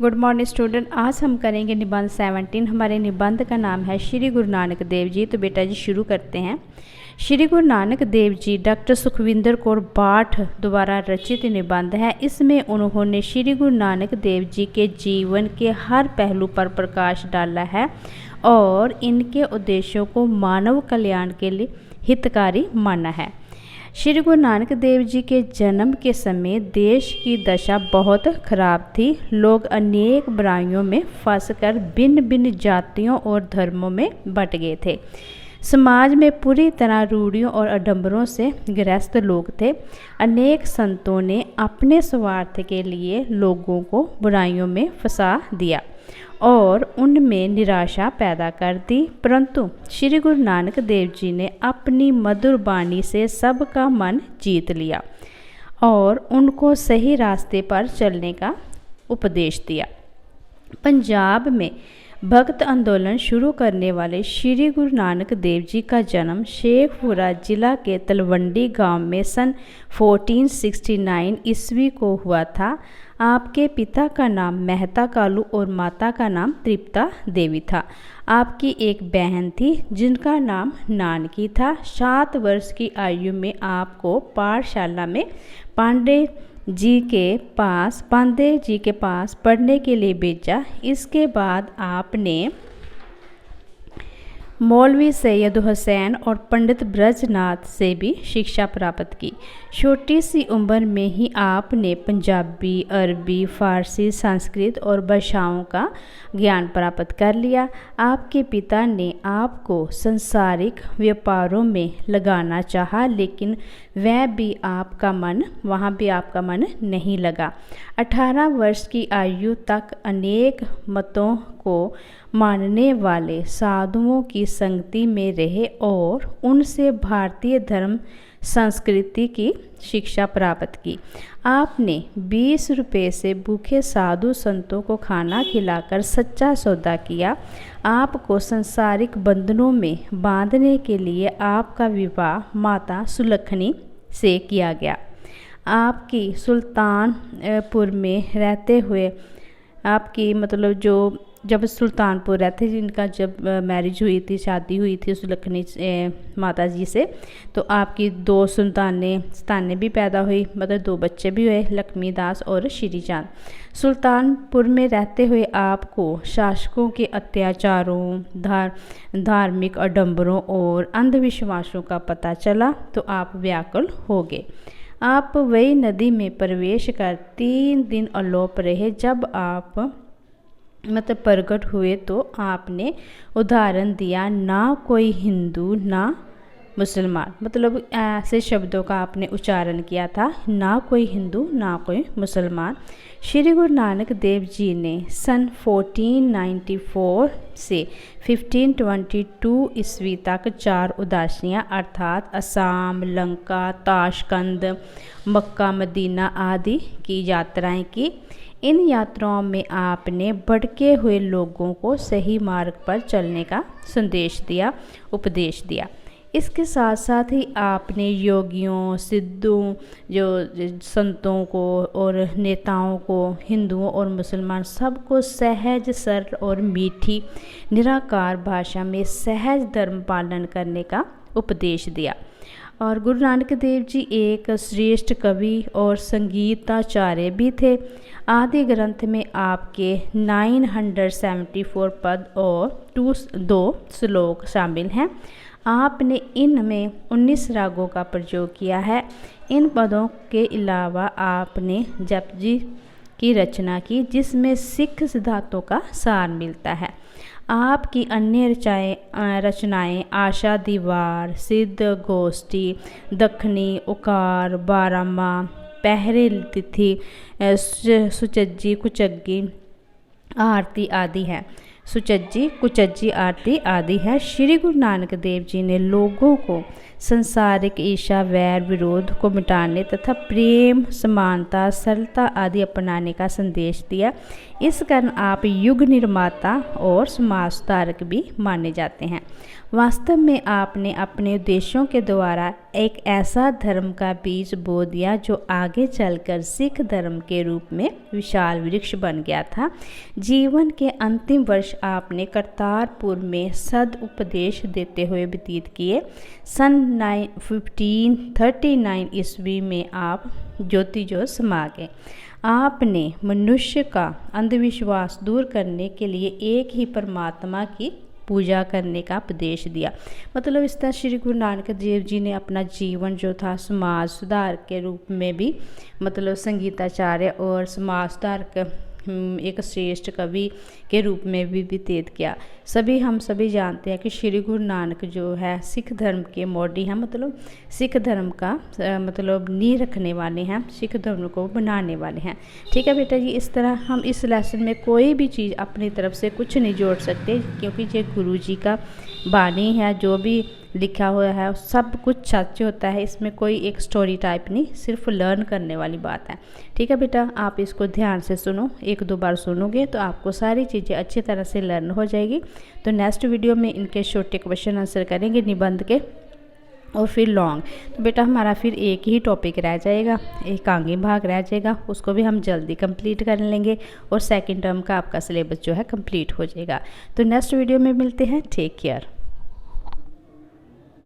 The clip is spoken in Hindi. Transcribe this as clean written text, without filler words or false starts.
Good morning student. आज हम करेंगे निबंध 17। हमारे निबंध का नाम है श्री गुरु नानक देव जी। तो बेटा जी शुरू करते हैं। श्री गुरु नानक देव जी डॉक्टर सुखविंदर कौर बाठ द्वारा रचित निबंध है। इसमें उन्होंने श्री गुरु नानक देव जी के जीवन के हर पहलू पर प्रकाश डाला है और इनके उद्देश्यों को मानव कल्याण के लिए हितकारी माना है। श्री गुरु नानक देव जी के जन्म के समय देश की दशा बहुत खराब थी। लोग अनेक बुराइयों में फंसकर भिन्न भिन्न जातियों और धर्मों में बट गए थे। समाज में पूरी तरह रूढ़ियों और आडंबरों से ग्रस्त लोग थे। अनेक संतों ने अपने स्वार्थ के लिए लोगों को बुराइयों में फंसा दिया और उनमें निराशा पैदा कर दी, परंतु श्री गुरु नानक देव जी ने अपनी मधुर वाणी से सबका मन जीत लिया और उनको सही रास्ते पर चलने का उपदेश दिया। पंजाब में भक्त आंदोलन शुरू करने वाले श्री गुरु नानक देव जी का जन्म शेखपुरा जिला के तलवंडी गांव में सन 1469 ईस्वी को हुआ था। आपके पिता का नाम मेहता कालू और माता का नाम तृप्ता देवी था। आपकी एक बहन थी जिनका नाम नानकी था। 7 वर्ष की आयु में आपको पाठशाला में पांडे जी के पास पढ़ने के लिए भेजा। इसके बाद आपने मौलवी सैयद हुसैन और पंडित ब्रजनाथ से भी शिक्षा प्राप्त की। छोटी सी उम्र में ही आपने पंजाबी, अरबी, फारसी, संस्कृत और भाषाओं का ज्ञान प्राप्त कर लिया। आपके पिता ने आपको सांसारिक व्यापारों में लगाना चाहा, लेकिन वहाँ भी आपका मन नहीं लगा। 18 वर्ष की आयु तक अनेक मतों को मानने वाले साधुओं की संगति में रहे और उनसे भारतीय धर्म संस्कृति की शिक्षा प्राप्त की। आपने 20 रुपये से भूखे साधु संतों को खाना खिलाकर सच्चा सौदा किया। आपको सांसारिक बंधनों में बांधने के लिए आपका विवाह माता सुलखनी से किया गया। आपकी सुल्तानपुर में रहते हुए जब सुल्तानपुर रहते जिनका जब मैरिज हुई थी, शादी हुई थी सुलखनी माता जी से, तो आपकी 2 संतानें भी पैदा हुई, 2 बच्चे भी हुए, लक्ष्मी दास और श्री चांद। सुल्तानपुर में रहते हुए आपको शासकों के अत्याचारों, धार्मिक आडंबरों और अंधविश्वासों का पता चला तो आप व्याकुल हो गए। आप वही नदी में प्रवेश कर 3 दिन अलोप रहे। जब आप प्रकट हुए तो आपने उदाहरण दिया, ना कोई हिंदू ना मुसलमान। ऐसे शब्दों का आपने उच्चारण किया था, ना कोई हिंदू ना कोई मुसलमान। श्री गुरु नानक देव जी ने सन 1494 से 1522 ईस्वी तक 4 उदासियाँ अर्थात असम, लंका, ताशकंद, मक्का, मदीना आदि की यात्राएं की। इन यात्राओं में आपने भटके हुए लोगों को सही मार्ग पर चलने का उपदेश दिया। इसके साथ साथ ही आपने योगियों, सिद्धों, संतों को और नेताओं को, हिंदुओं और मुसलमान सबको सहज, सरल और मीठी निराकार भाषा में सहज धर्म पालन करने का उपदेश दिया। और गुरु नानक देव जी एक श्रेष्ठ कवि और संगीताचार्य भी थे। आदि ग्रंथ में आपके 974 पद और 2 श्लोक शामिल हैं। आपने इनमें 19 रागों का प्रयोग किया है। इन पदों के अलावा आपने जपजी की रचना की जिसमें सिख सिद्धांतों का सार मिलता है। आपकी अन्य रचनाएं आशा दीवार, सिद्ध गोष्ठी, दखनी, उकार, बारामा, पहरे तिथि, सुचज्जी कुचग्गी आरती आदि है। श्री गुरु नानक देव जी ने लोगों को संसारिक ईर्ष्या, वैर, विरोध को मिटाने तथा प्रेम, समानता, सरलता आदि अपनाने का संदेश दिया। इस कारण आप युग निर्माता और समाज सुधारक भी माने जाते हैं। वास्तव में आपने अपने उद्देश्यों के द्वारा एक ऐसा धर्म का बीज बो दिया जो आगे चलकर सिख धर्म के रूप में विशाल वृक्ष बन गया था। जीवन के अंतिम वर्ष आपने करतारपुर में सद उपदेश देते हुए व्यतीत किए। सन 1539 ईस्वी में आप ज्योति ज्योत समा गए। आपने मनुष्य का अंधविश्वास दूर करने के लिए एक ही परमात्मा की पूजा करने का उपदेश दिया। मतलब इस तरह श्री गुरु नानक देव जी ने अपना जीवन जो था समाज सुधार के रूप में भी, मतलब संगीताचार्य और समाज सुधारक एक श्रेष्ठ कवि के रूप में भी व्यतीत किया। हम सभी जानते हैं कि श्री गुरु नानक जो है सिख धर्म के मोडी हैं, मतलब सिख धर्म का मतलब नींव रखने वाले हैं, सिख धर्म को बनाने वाले हैं। ठीक है बेटा जी, इस तरह हम इस लेसन में कोई भी चीज़ अपनी तरफ से कुछ नहीं जोड़ सकते, क्योंकि ये गुरु जी का बानी है, जो भी लिखा हुआ है सब कुछ सच होता है। इसमें कोई एक स्टोरी टाइप नहीं, सिर्फ लर्न करने वाली बात है। ठीक है बेटा, आप इसको ध्यान से सुनो, 1-2 बार सुनोगे तो आपको सारी चीज़ें अच्छी तरह से लर्न हो जाएगी। तो नेक्स्ट वीडियो में इनके छोटे क्वेश्चन आंसर करेंगे निबंध के, और फिर लॉन्ग। तो बेटा हमारा फिर एक ही टॉपिक रह जाएगा, एक आगे भाग रह जाएगा, उसको भी हम जल्दी कंप्लीट कर लेंगे और सेकंड टर्म का आपका सिलेबस जो है कंप्लीट हो जाएगा। तो नेक्स्ट वीडियो में मिलते हैं। Take care.